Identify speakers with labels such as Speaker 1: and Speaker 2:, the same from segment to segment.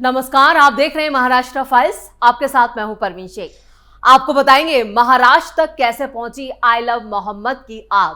Speaker 1: नमस्कार, आप देख रहे हैं महाराष्ट्र फाइल्स। आपके साथ मैं हूं परवीन शेख। आपको बताएंगे महाराष्ट्र तक कैसे पहुंची आई लव मोहम्मद की आग,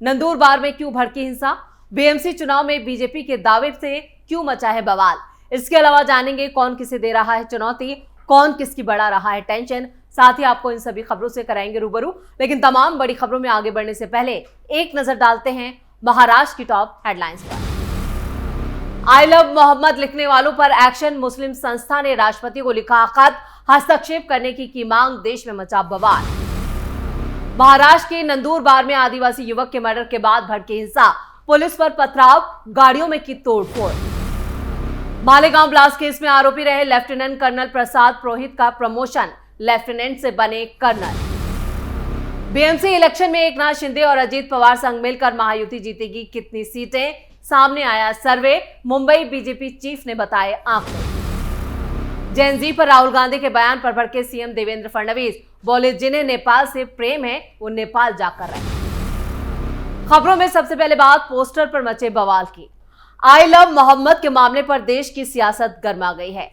Speaker 1: नंदुरबार में क्यों भड़की हिंसा, बीएमसी चुनाव में बीजेपी के दावे से क्यों मचा है बवाल। इसके अलावा जानेंगे कौन किसे दे रहा है चुनौती, कौन किसकी बढ़ा रहा है टेंशन। साथ ही आपको इन सभी खबरों से कराएंगे रूबरू। लेकिन तमाम बड़ी खबरों में आगे बढ़ने से पहले एक नजर डालते हैं महाराष्ट्र की टॉप हेडलाइंस पर। आई लव मोहम्मद लिखने वालों पर एक्शन, मुस्लिम संस्था ने राष्ट्रपति को लिखा खत, हस्तक्षेप करने की मांग, देश में मचा बवाल। महाराष्ट्र के नंदुरबार में आदिवासी युवक के मर्डर के बाद भड़की हिंसा, पुलिस पर पथराव, गाड़ियों में की तोड़फोड़। मालेगांव ब्लास्ट केस में आरोपी रहे लेफ्टिनेंट कर्नल प्रसाद पुरोहित का प्रमोशन, लेफ्टिनेंट से बने कर्नल। बीएमसी इलेक्शन में एकनाथ शिंदे और अजीत पवार संग मिलकर महायुति जीतेगी कितनी सीटें, सामने आया सर्वे, मुंबई बीजेपी चीफ ने बताए आंकड़े। जेएनजी पर राहुल गांधी के बयान पर भड़के सीएम देवेंद्र फडणवीस, बोले जिन्हें नेपाल से प्रेम है वो नेपाल जाकर रहे। खबरों में सबसे पहले बात पोस्टर पर मचे बवाल की। आई लव मोहम्मद के मामले पर देश की सियासत गर्मा गई है।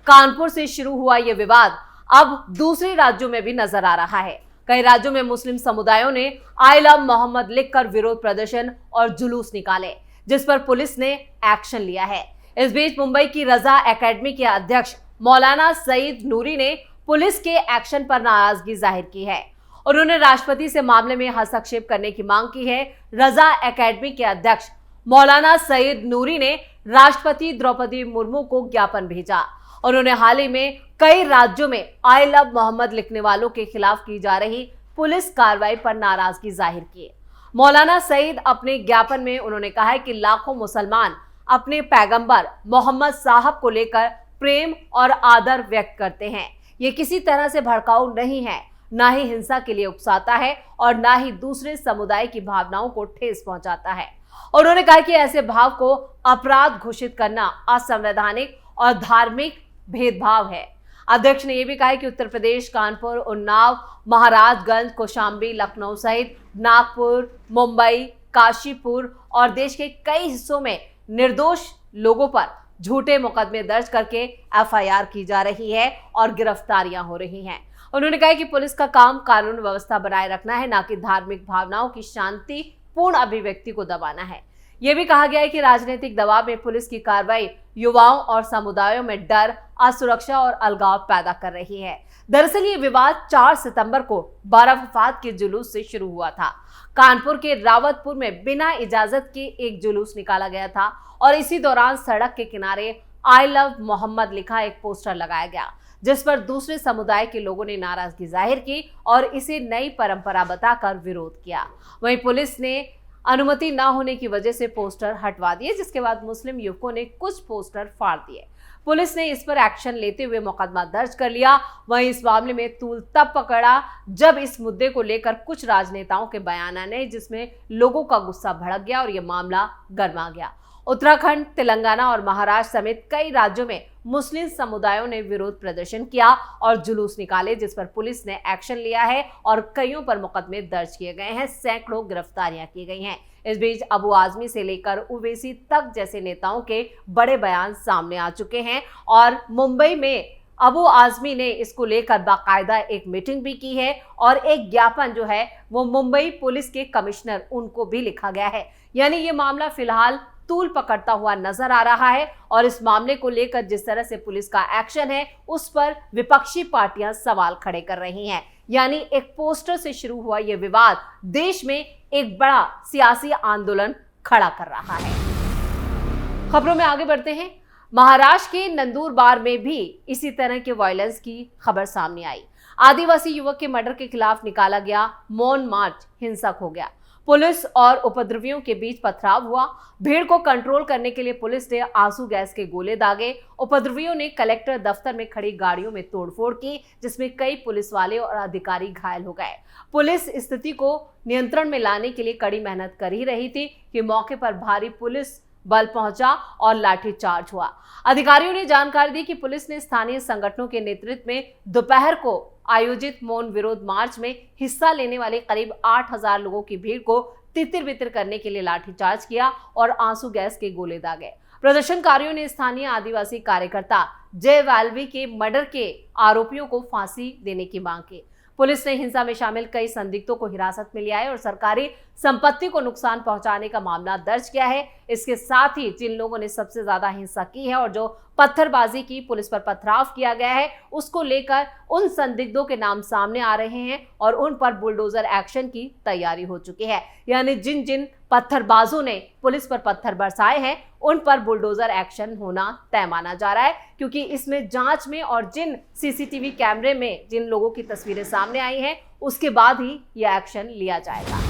Speaker 1: कानपुर से शुरू हुआ यह विवाद अब दूसरे राज्यों में भी नजर आ रहा है। कई राज्यों में मुस्लिम समुदायों ने आई लव मोहम्मद लिखकर विरोध प्रदर्शन और जुलूस निकाले, जिस पर पुलिस ने एक्शन लिया है। इस बीच मुंबई की रजा एकेडमी के अध्यक्ष मौलाना सईद नूरी ने पुलिस के एक्शन पर नाराजगी जाहिर की है। उन्होंने राष्ट्रपति से मामले में हस्तक्षेप करने की मांग की है। रजा एकेडमी के अध्यक्ष मौलाना सईद नूरी ने राष्ट्रपति द्रौपदी मुर्मू को ज्ञापन भेजा। उन्होंने हाल ही में कई राज्यों में आई लव मोहम्मद लिखने वालों के खिलाफ की जा रही पुलिस कार्रवाई पर नाराजगी जाहिर की। मौलाना सईद अपने ज्ञापन में उन्होंने कहा है कि लाखों मुसलमान अपने पैगंबर मोहम्मद साहब को लेकर प्रेम और आदर व्यक्त करते हैं। ये किसी तरह से भड़काऊ नहीं है, ना ही हिंसा के लिए उकसाता है और ना ही दूसरे समुदाय की भावनाओं को ठेस पहुंचाता है। उन्होंने कहा कि ऐसे भाव को अपराध घोषित करना असंवैधानिक और धार्मिक भेदभाव है। अध्यक्ष ने यह भी कहा कि उत्तर प्रदेश, कानपुर, उन्नाव, महाराजगंज, कौशाम्बी, लखनऊ सहित नागपुर, मुंबई, काशीपुर और देश के कई हिस्सों में निर्दोष लोगों पर झूठे मुकदमे दर्ज करके एफआईआर की जा रही है और गिरफ्तारियां हो रही हैं। उन्होंने कहा कि पुलिस का काम कानून व्यवस्था बनाए रखना है, ना कि धार्मिक भावनाओं की शांतिपूर्ण अभिव्यक्ति को दबाना है। यह भी कहा गया है कि राजनीतिक दबाव में पुलिस की कार्रवाई युवाओं और समुदायों में डर, असुरक्षा और अलगाव पैदा कर रही है। दरअसल ये विवाद 4 सितंबर को बाराफात के जुलूस से शुरू हुआ था। कानपुर के रावतपुर में बिना इजाजत के एक जुलूस निकाला गया था और इसी दौरान सड़क के किनारे आई लव मोहम्मद लिखा एक पोस्टर लगाया गया, जिस पर दूसरे समुदाय के लोगों ने नाराजगी जाहिर की और इसे नई परंपरा बताकर विरोध किया। वहीं पुलिस ने अनुमति न होने की वजह से पोस्टर हटवा दिए, जिसके बाद मुस्लिम युवकों ने कुछ पोस्टर फाड़ दिए। पुलिस ने इस पर एक्शन लेते हुए मुकदमा दर्ज कर लिया। वहीं इस मामले में तूल तब पकड़ा जब इस मुद्दे को लेकर कुछ राजनेताओं के बयान आए, जिसमें लोगों का गुस्सा भड़क गया और यह मामला गर्मा गया। उत्तराखंड, तेलंगाना और महाराष्ट्र समेत कई राज्यों में मुस्लिम समुदायों ने विरोध प्रदर्शन किया और जुलूस निकाले, जिस पर पुलिस ने एक्शन लिया है और कईयों पर मुकदमे दर्ज किए गए हैं, सैकड़ों गिरफ्तारियां की गई हैं। इस बीच अबू आजमी से लेकर ओवैसी तक जैसे नेताओं के बड़े बयान सामने आ चुके हैं और मुंबई में अबू आजमी ने इसको लेकर बाकायदा एक मीटिंग भी की है और एक ज्ञापन जो है वो मुंबई पुलिस के कमिश्नर उनको भी लिखा गया है। यानी ये मामला फिलहाल तूल पकड़ता हुआ नजर आ रहा है और इस मामले को लेकर जिस तरह से पुलिस का एक्शन है उस पर विपक्षी पार्टियां सवाल खड़े कर रही हैं। यानी एक पोस्टर से शुरू हुआ यह विवाद देश में एक बड़ा सियासी आंदोलन खड़ा कर रहा है। खबरों में आगे बढ़ते हैं। महाराष्ट्र के नंदुरबार में भी इसी तरह के वायलेंस की खबर सामने आई। आदिवासी युवक के मर्डर के खिलाफ निकाला गया मौन मार्च हिंसक हो गया। पुलिस और उपद्रवियों के बीच पथराव हुआ। भीड़ को कंट्रोल करने के लिए पुलिस ने आंसू गैस के गोले दागे। उपद्रवियों ने कलेक्टर दफ्तर में खड़ी गाड़ियों में तोड़फोड़ की, जिसमें कई पुलिस वाले और अधिकारी घायल हो गए। पुलिस स्थिति को नियंत्रण में लाने के लिए कड़ी मेहनत कर ही रही थी कि मौके पर भारी पुलिस बल पहुंचा और लाठीचार्ज हुआ। अधिकारियों ने जानकारी दी कि पुलिस ने स्थानीय संगठनों के नेतृत्व में दोपहर को आयोजित मौन विरोध मार्च में हिस्सा लेने वाले करीब 8,000 लोगों की भीड़ को तितिर बितिर करने के लिए लाठीचार्ज किया और आंसू गैस के गोले दागे। प्रदर्शनकारियों ने स्थानीय आदिवासी कार्यकर्ता जय वाल्वी के मर्डर के आरोपियों को फांसी देने की मांग की। पुलिस ने हिंसा में शामिल कई संदिग्धों को हिरासत में लिया है और सरकारी संपत्ति को नुकसान पहुंचाने का मामला दर्ज किया है। इसके साथ ही जिन लोगों ने सबसे ज्यादा हिंसा की है और जो पत्थरबाजी की, पुलिस पर पथराव किया गया है, उसको लेकर उन संदिग्धों के नाम सामने आ रहे हैं और उन पर बुलडोजर एक्शन की तैयारी हो चुकी है। यानी जिन जिन पत्थरबाजों ने पुलिस पर पत्थर बरसाए हैं उन पर बुलडोजर एक्शन होना तय माना जा रहा है, क्योंकि इसमें जांच में और जिन सीसीटीवी कैमरे में जिन लोगों की तस्वीरें सामने आई हैं उसके बाद ही यह एक्शन लिया जाएगा।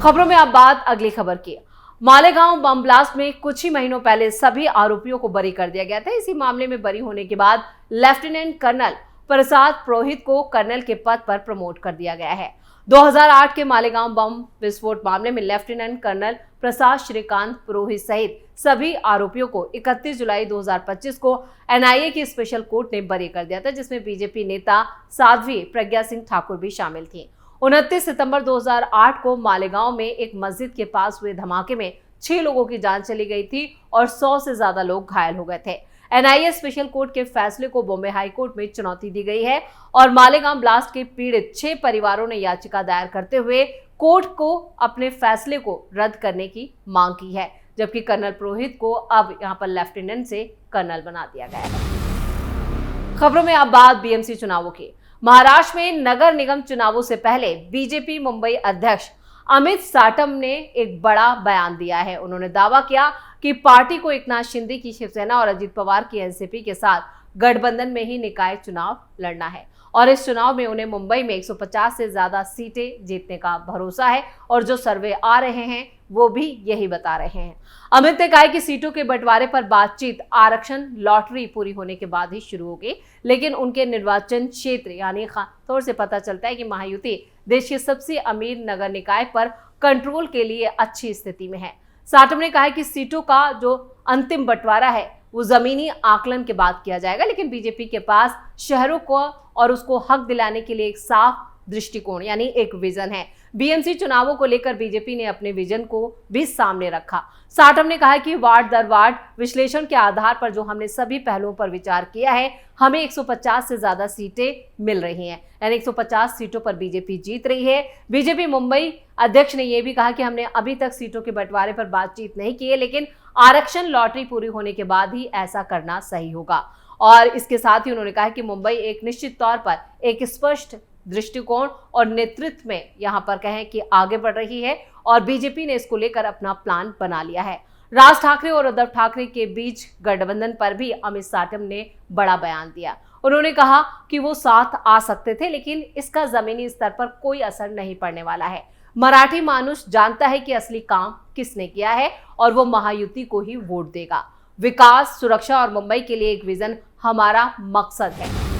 Speaker 1: खबरों में अब बात अगली खबर की। मालेगांव बम ब्लास्ट में कुछ ही महीनों पहले सभी आरोपियों को बरी कर दिया गया था। इसी मामले में बरी होने के बाद लेफ्टिनेंट कर्नल प्रसाद पुरोहित को कर्नल के पद पर प्रमोट कर दिया गया है। 2008 के मालेगांव बम विस्फोट मामले में लेफ्टिनेंट कर्नल प्रसाद श्रीकांत पुरोहित सहित सभी आरोपियों को 31 जुलाई 2025 को एनआईए की स्पेशल कोर्ट ने बरी कर दिया था, जिसमें बीजेपी नेता साध्वी प्रज्ञा सिंह ठाकुर भी शामिल थी। 29 सितंबर 2008 को मालेगांव में एक मस्जिद के पास हुए धमाके में 6 लोगों की जान चली गई थी और 100 से ज्यादा लोग घायल हो गए थे। एनआईए स्पेशल कोर्ट के फैसले को बॉम्बे हाई कोर्ट में चुनौती दी गई है और मालेगांव ब्लास्ट के पीड़ित 6 परिवारों ने याचिका दायर करते हुए कोर्ट को अपने फैसले को रद्द करने की मांग की है, जबकि कर्नल पुरोहित को अब यहां पर लेफ्टिनेंट से कर्नल बना दिया गया है। खबरों में अब बात बीएमसी चुनावों की। महाराष्ट्र में नगर निगम चुनावों से पहले बीजेपी मुंबई अध्यक्ष अमित साटम ने एक बड़ा बयान दिया है। उन्होंने दावा किया कि पार्टी को एकनाथ शिंदे की शिवसेना और अजित पवार की एनसीपी के साथ गठबंधन में ही निकाय चुनाव लड़ना है और इस चुनाव में उन्हें मुंबई में 150 से ज्यादा सीटें जीतने का भरोसा है और जो सर्वे आ रहे हैं वो भी यही बता रहे हैं। अमित ने कहा कि सीटों के बंटवारे पर बातचीत आरक्षण लॉटरी पूरी होने के बाद ही शुरू होगी, लेकिन उनके निर्वाचन क्षेत्र यानी खासतौर से पता चलता है कि महायुति देश के सबसे अमीर नगर निकाय पर कंट्रोल के लिए अच्छी स्थिति में है। साटम ने कहा कि सीटों का जो अंतिम बंटवारा है वो जमीनी आकलन के बाद किया जाएगा, लेकिन बीजेपी के पास शहरों को और उसको हक दिलाने के लिए एक साफ दृष्टिकोण यानी एक विजन है। बीएमसी चुनावों को लेकर बीजेपी ने अपने विजन को भी सामने रखा। साटम ने कहा कि वार्ड दर वार्ड विश्लेषण के आधार पर जो हमने सभी पहलुओं पर विचार किया है, हमें 150 से ज्यादा सीटें मिल रही हैं, यानी 150 सीटों पर बीजेपी जीत रही है। बीजेपी मुंबई अध्यक्ष ने यह भी कहा कि हमने अभी तक सीटों के बंटवारे पर बातचीत नहीं की है, लेकिन आरक्षण लॉटरी पूरी होने के बाद ही ऐसा करना सही होगा। और इसके साथ ही उन्होंने कहा कि मुंबई एक निश्चित तौर पर एक स्पष्ट दृष्टिकोण और नेतृत्व में यहां पर कहें कि आगे बढ़ रही है और बीजेपी ने इसको लेकर अपना प्लान बना लिया है। राज ठाकरे और उद्धव ठाकरे के बीच गठबंधन पर भी अमित साटम ने बड़ा बयान दिया। उन्होंने कहा कि वो साथ आ सकते थे, लेकिन इसका जमीनी स्तर पर कोई असर नहीं पड़ने वाला है। मराठी मानुष जानता है कि असली काम किसने किया है और वो महायुति को ही वोट देगा। विकास, सुरक्षा और मुंबई के लिए एक विजन हमारा मकसद है।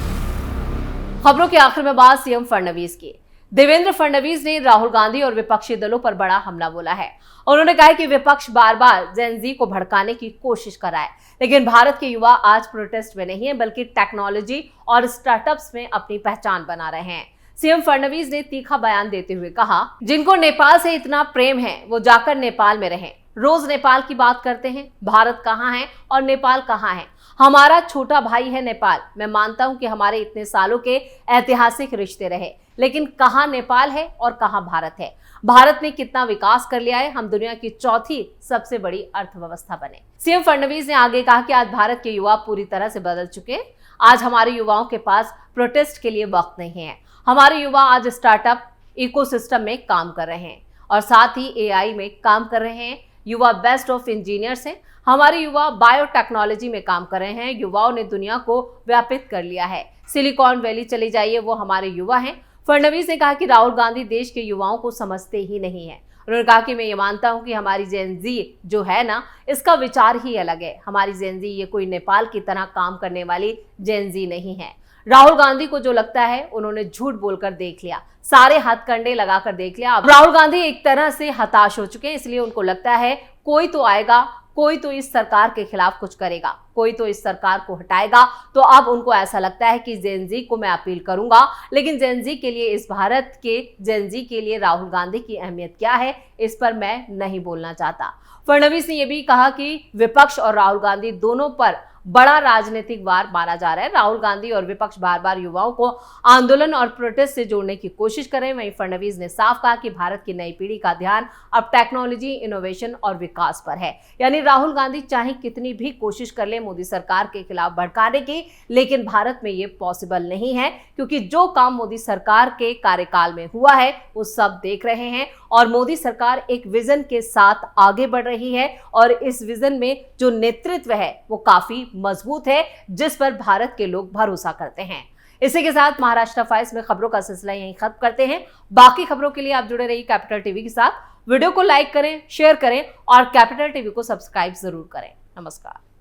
Speaker 1: खबरों के आखिर में बात सीएम फडणवीस की। देवेंद्र फडणवीस ने राहुल गांधी और विपक्षी दलों पर बड़ा हमला बोला है। उन्होंने कहा कि विपक्ष बार बार जेन ज़ी को भड़काने की कोशिश कर रहा है, लेकिन भारत के युवा आज प्रोटेस्ट में नहीं है बल्कि टेक्नोलॉजी और स्टार्टअप्स में अपनी पहचान बना रहे हैं। सीएम फडणवीस ने तीखा बयान देते हुए कहा, जिनको नेपाल से इतना प्रेम है वो जाकर नेपाल में रहें। रोज नेपाल की बात करते हैं, भारत कहाँ है और नेपाल कहाँ है। हमारा छोटा भाई है नेपाल। मैं मानता हूं कि हमारे इतने सालों के ऐतिहासिक रिश्ते रहे, लेकिन कहाँ नेपाल है और कहाँ भारत है। भारत ने कितना विकास कर लिया है, हम दुनिया की चौथी सबसे बड़ी अर्थव्यवस्था बने। सीएम फडणवीस ने आगे कहा कि आज भारत के युवा पूरी तरह से बदल चुके हैं। आज हमारे युवाओं के पास प्रोटेस्ट के लिए वक्त नहीं है। हमारे युवा आज स्टार्टअप इकोसिस्टम में काम कर रहे हैं और साथ ही एआई में काम कर रहे हैं। युवा बेस्ट ऑफ इंजीनियर्स हैं। हमारे युवा बायोटेक्नोलॉजी में काम कर रहे हैं। युवाओं ने दुनिया को व्यापित कर लिया है। सिलिकॉन वैली चली जाइए, वो हमारे युवा हैं। फडणवीस ने कहा कि राहुल गांधी देश के युवाओं को समझते ही नहीं है। उन्होंने कहा कि मैं ये मानता हूं कि हमारी जेन ज़ी जो है ना, इसका विचार ही अलग है। हमारी जेन ज़ी ये कोई नेपाल की तरह काम करने वाली जेन ज़ी नहीं है। राहुल गांधी को जो लगता है उन्होंने झूठ बोलकर देख लिया, सारे हथकंडे लगाकर देख लिया। अब राहुल गांधी एक तरह से हताश हो चुके हैं, इसलिए उनको लगता है कोई तो आएगा, कोई तो इस सरकार के खिलाफ कुछ करेगा, कोई तो इस सरकार को हटाएगा। तो अब उनको ऐसा लगता है कि जेनजी को मैं अपील करूंगा, लेकिन जेनजी के लिए, इस भारत के जेनजी के लिए राहुल गांधी की अहमियत क्या है, इस पर मैं नहीं बोलना चाहता। फडणवीस ने यह भी कहा कि विपक्ष और राहुल गांधी दोनों पर बड़ा राजनीतिक वार माना जा रहा है। राहुल गांधी और विपक्ष बार बार युवाओं को आंदोलन और प्रोटेस्ट से जोड़ने की कोशिश कर रहे हैं। वहीं फडणवीस ने साफ कहा कि भारत की नई पीढ़ी का ध्यान अब टेक्नोलॉजी, इनोवेशन और विकास पर है। यानी राहुल गांधी चाहे कितनी भी कोशिश कर ले मोदी सरकार के खिलाफ भड़काने की, लेकिन भारत में ये पॉसिबल नहीं है, क्योंकि जो काम मोदी सरकार के कार्यकाल में हुआ है वो सब देख रहे हैं और मोदी सरकार एक विजन के साथ आगे बढ़ रही है और इस विजन में जो नेतृत्व है वो काफी मजबूत है, जिस पर भारत के लोग भरोसा करते हैं। इसी के साथ महाराष्ट्र फाइल्स में खबरों का सिलसिला यहीं खत्म करते हैं। बाकी खबरों के लिए आप जुड़े रहिए कैपिटल टीवी के साथ। वीडियो को लाइक करें, शेयर करें और कैपिटल टीवी को सब्सक्राइब जरूर करें। नमस्कार।